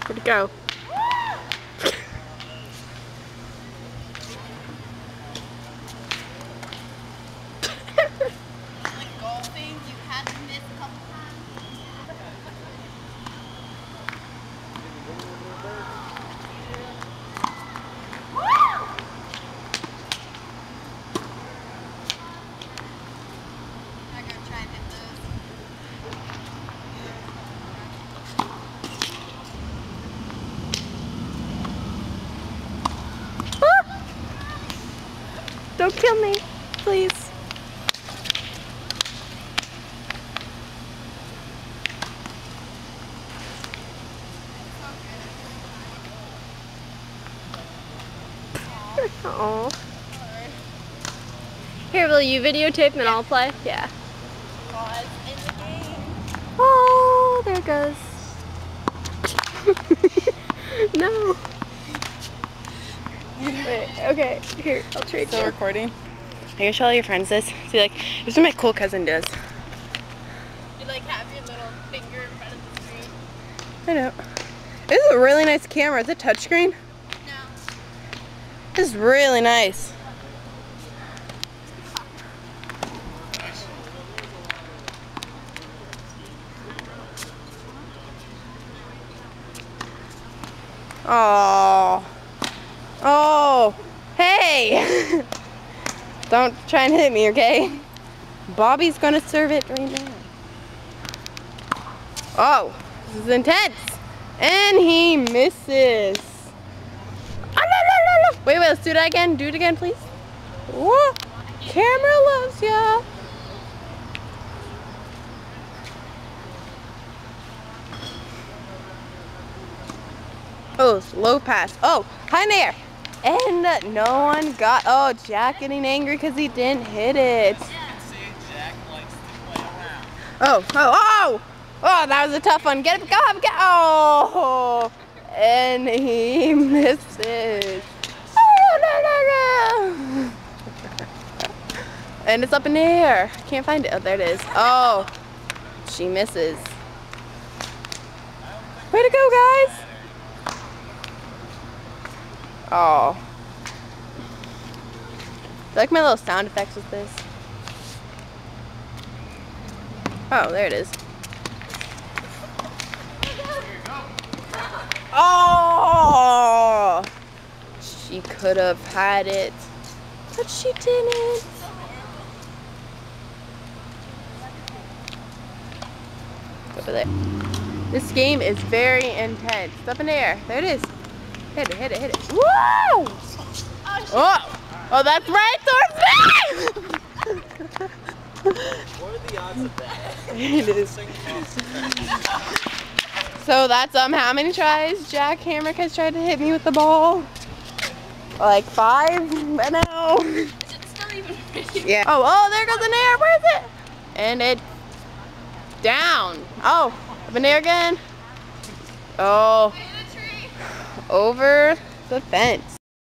Where'd it go? Like golfing, you had to miss a couple times. I gotta try and hit Don't kill me, please. Oh. Here, will you videotape and then I'll play? Yeah. pause in the game. Oh, there it goes. No. Wait, okay, here, I'll trade Still you. recording? Are you gonna show all your friends this? See, like, this is what my cool cousin does. You like have your little finger in front of the screen. I know. This is a really nice camera. Is it touchscreen? No. This is really nice. Oh. Oh. Hey. Don't try and hit me, okay? Bobby's gonna serve it right now. Oh, this is intense. And he misses. Wait, let's do that again. Do it again, please. Whoa. Camera loves ya. Oh, low pass. Oh, high in the air. And no one got, oh, Jack getting angry because he didn't hit it. Oh, oh, oh! Oh, that was a tough one. Get it, go, get, oh! And he misses. And it's up in the air. Can't find it. Oh, there it is. Oh, she misses. Way to go, guys! Oh. I like my little sound effects with this. Oh, there it is. Oh! She could have had it, but she didn't. Over there. This game is very intense. It's up in the air. There it is. Hit it, hit it, hit it. Woo! Oh! Oh, that's right towards me! What are the odds of that? It is. So that's how many tries Jack Hamrick has tried to hit me with the ball? Like 5 by now. Is it still even pretty? Yeah. Oh, there goes an air. Where is it? And it's down. Oh, up in the air again. Oh, over the fence.